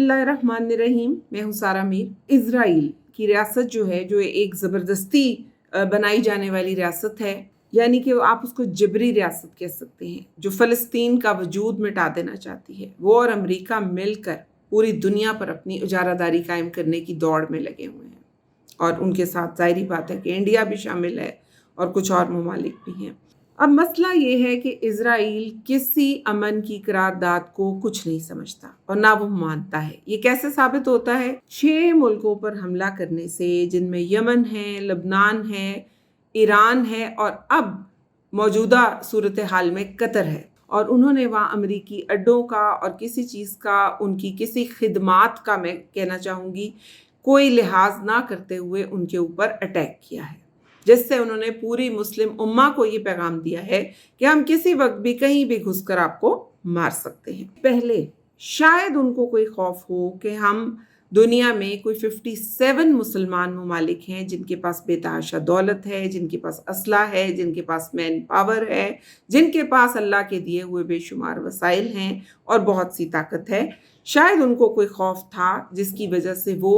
बिस्मिल्लाहिर्रहमानिर्रहीम। मैं हूँ सारा मीर। इज़राइल की रियासत जो है, जो एक ज़बरदस्ती बनाई जाने वाली रियासत है, यानी कि आप उसको जबरी रियासत कह सकते हैं, जो फ़लस्तीन का वजूद मिटा देना चाहती है। वो और अमेरिका मिलकर पूरी दुनिया पर अपनी इजारादारी कायम करने की दौड़ में लगे हुए हैं, और उनके साथ ज़ाहिरी बात है कि इंडिया भी शामिल है और कुछ और ममालिक भी हैं। अब मसला ये है कि इज़राइल किसी अमन की करारदाद को कुछ नहीं समझता और ना वो मानता है। ये कैसे साबित होता है? 6 मुल्कों पर हमला करने से, जिनमें यमन है, लबनान है, ईरान है और अब मौजूदा सूरत हाल में कतर है, और उन्होंने वहाँ अमरीकी अड्डों का और किसी चीज़ का, उनकी किसी खिदमात का, मैं कहना चाहूँगी, कोई लिहाज ना करते हुए उनके ऊपर अटैक किया है, जिससे उन्होंने पूरी मुस्लिम उम्मा को ये पैगाम दिया है कि हम किसी वक्त भी कहीं भी घुसकर आपको मार सकते हैं। पहले शायद उनको कोई खौफ हो कि हम दुनिया में कोई 57 मुसलमान ममालिक हैं जिनके पास बेतहाशा दौलत है, जिनके पास असला है, जिनके पास मैन पावर है, जिनके पास अल्लाह के दिए हुए बेशुमार वसाइल हैं और बहुत सी ताकत है। शायद उनको कोई खौफ था जिसकी वजह से वो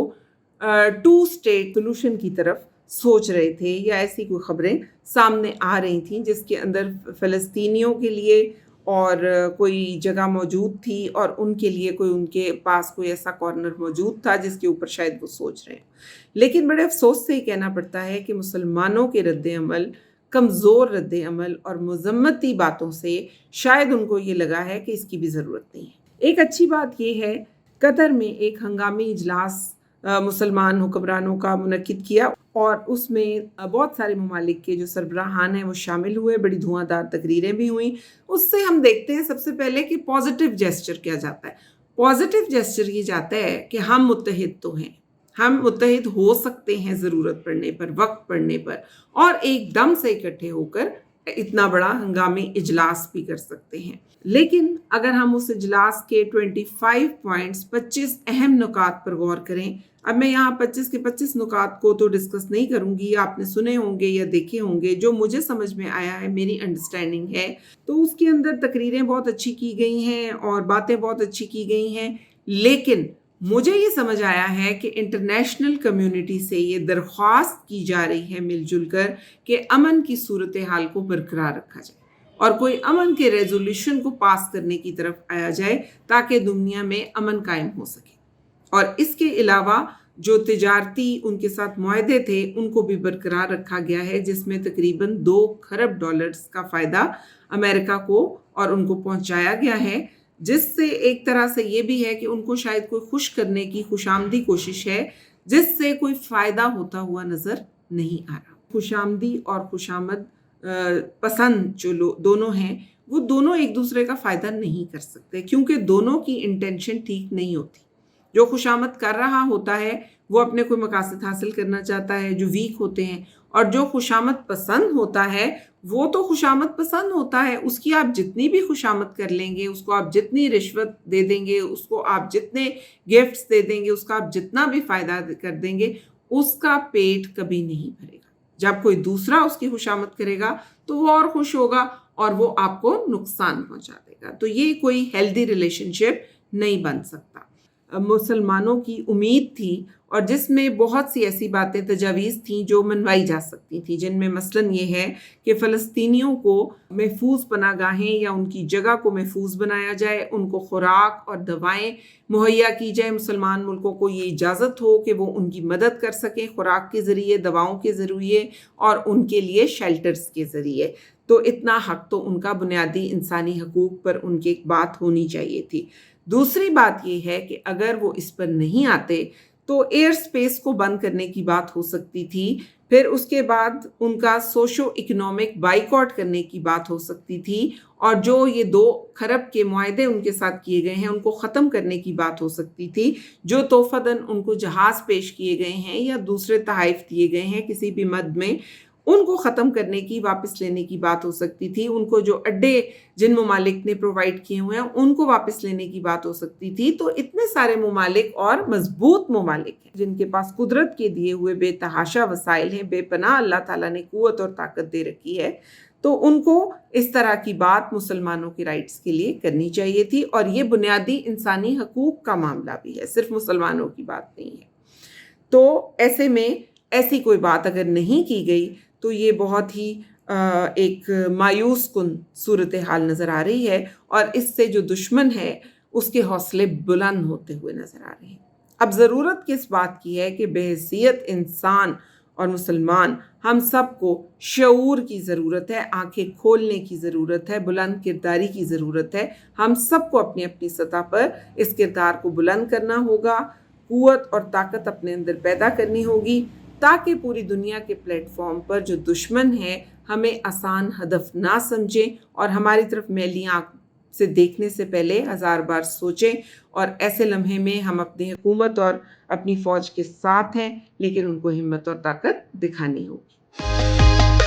2 स्टेट सोल्यूशन की तरफ सोच रहे थे, या ऐसी कोई खबरें सामने आ रही थीं जिसके अंदर फ़लस्तीनियों के लिए और कोई जगह मौजूद थी और उनके लिए कोई, उनके पास कोई ऐसा कॉर्नर मौजूद था जिसके ऊपर शायद वो सोच रहे हैं। लेकिन बड़े अफसोस से ही कहना पड़ता है कि मुसलमानों के रद्द-ए-अमल, कमज़ोर रद्द-ए-अमल और मुज़म्मती बातों से शायद उनको ये लगा है कि इसकी भी ज़रूरत नहीं है। एक अच्छी बात ये है, कतर में एक हंगामी इजलास मुसलमान हुक्मरानों का मुनक्किद किया और उसमें बहुत सारे ममालिक के जो सरबराहान हैं वो शामिल हुए। बड़ी धुआंधार तकरीरें भी हुई। उससे हम देखते हैं सबसे पहले कि पॉजिटिव जेस्चर किया जाता है। पॉजिटिव जेस्चर ये जाता है कि हम मुत्तहिद तो हैं, हम मुत्तहिद हो सकते हैं ज़रूरत पड़ने पर, वक्त पड़ने पर, और एकदम से इकट्ठे होकर इतना बड़ा हंगामी इजलास भी कर सकते हैं। लेकिन अगर हम उस इजलास के 25 पॉइंट्स, 25 अहम नुकात पर गौर करें, अब मैं यहाँ 25 के 25 नुकात को तो डिस्कस नहीं करूँगी, आपने सुने होंगे या देखे होंगे। जो मुझे समझ में आया है, मेरी अंडरस्टैंडिंग है, तो उसके अंदर तकरीरें बहुत अच्छी की गई हैं और बातें बहुत अच्छी की गई हैं। लेकिन मुझे ये समझ आया है कि इंटरनेशनल कम्युनिटी से ये दरख्वास्त की जा रही है मिलजुल कर कि अमन की सूरत हाल को बरकरार रखा जाए और कोई अमन के रेजोल्यूशन को पास करने की तरफ आया जाए ताकि दुनिया में अमन कायम हो सके। और इसके अलावा जो तिजारती उनके साथ मुआहदे थे उनको भी बरकरार रखा गया है, जिसमें तकरीबन 2 खरब डॉलर्स का फ़ायदा अमेरिका को और उनको पहुंचाया गया है, जिससे एक तरह से ये भी है कि उनको शायद कोई खुश करने की खुशामदी कोशिश है, जिससे कोई फ़ायदा होता हुआ नज़र नहीं आ रहा। खुशामदी और खुशामद पसंद जो दोनों हैं, वो दोनों एक दूसरे का फ़ायदा नहीं कर सकते, क्योंकि दोनों की इंटेंशन ठीक नहीं होती। जो खुशामद कर रहा होता है वो अपने कोई मकासद हासिल करना चाहता है, जो वीक होते हैं, और जो खुशामद पसंद होता है वो तो खुशामद पसंद होता है, उसकी आप जितनी भी खुशामद कर लेंगे, उसको आप जितनी रिश्वत दे देंगे, उसको आप जितने गिफ्ट्स दे देंगे, उसका आप जितना भी फ़ायदा कर देंगे, उसका पेट कभी नहीं भरेगा। जब कोई दूसरा उसकी खुशामद करेगा तो वो और खुश होगा और वो आपको नुकसान पहुंचा देगा। तो ये कोई हेल्दी रिलेशनशिप नहीं बन सकता। मुसलमानों की उम्मीद थी और जिसमें बहुत सी ऐसी बातें, तजावीज़ थीं जो मनवाई जा सकती थी, जिनमें मसलन ये है कि फ़लस्तीनियों को महफूज पनागाहें या उनकी जगह को महफूज बनाया जाए, उनको खुराक और दवाएं मुहैया की जाए, मुसलमान मुल्कों को ये इजाज़त हो कि वो उनकी मदद कर सकें खुराक के ज़रिए, दवाओं के ज़रिए और उनके लिए शेल्टर्स के ज़रिए। तो इतना हक़ तो उनका बुनियादी इंसानी हकूक़ पर उनकी एक बात होनी चाहिए थी। दूसरी बात ये है कि अगर वो इस पर नहीं आते तो एयर स्पेस को बंद करने की बात हो सकती थी, फिर उसके बाद उनका सोशो इकोनॉमिक बाइकआउट करने की बात हो सकती थी, और जो ये 2 खरब के मुआहदे उनके साथ किए गए हैं उनको ख़त्म करने की बात हो सकती थी। जो तोहफ़तन उनको जहाज़ पेश किए गए हैं या दूसरे तोहफ़े दिए गए हैं किसी भी मद में, उनको ख़त्म करने की, वापस लेने की बात हो सकती थी। उनको जो अड्डे जिन ममालिक ने प्रोवाइड किए हुए हैं उनको वापस लेने की बात हो सकती थी। तो इतने सारे ममालिक और मजबूत ममालिक हैं जिनके पास कुदरत के दिए हुए बेतहाशा वसाइल हैं, बेपनाह अल्लाह ताला ने क़ुव्वत और ताकत दे रखी है। تو ان کو اس طرح کی بات مسلمانوں کے رائٹس کے لیے کرنی چاہیے تھی، اور یہ بنیادی انسانی حقوق کا معاملہ بھی ہے، صرف مسلمانوں کی بات نہیں ہے۔ تو ایسے میں ایسی کوئی بات اگر نہیں کی گئی تو یہ بہت ہی ایک مایوس کن صورتحال نظر آ رہی ہے، اور اس سے جو دشمن ہے اس کے حوصلے بلند ہوتے ہوئے نظر آ رہے ہیں۔ اب ضرورت کس بات کی ہے کہ بحیثیت انسان اور مسلمان ہم سب کو شعور کی ضرورت ہے، آنکھیں کھولنے کی ضرورت ہے، بلند کرداری کی ضرورت ہے۔ ہم سب کو اپنی اپنی سطح پر اس کردار کو بلند کرنا ہوگا، قوت اور طاقت اپنے اندر پیدا کرنی ہوگی، تاکہ پوری دنیا کے پلیٹ فارم پر جو دشمن ہے ہمیں آسان ہدف نہ سمجھیں، اور ہماری طرف میلی آنکھ سے دیکھنے سے پہلے 1000 بار سوچیں، اور ایسے لمحے میں ہم اپنی حکومت اور اپنی فوج کے ساتھ ہیں، لیکن ان کو ہمت اور طاقت دکھانی ہوگی۔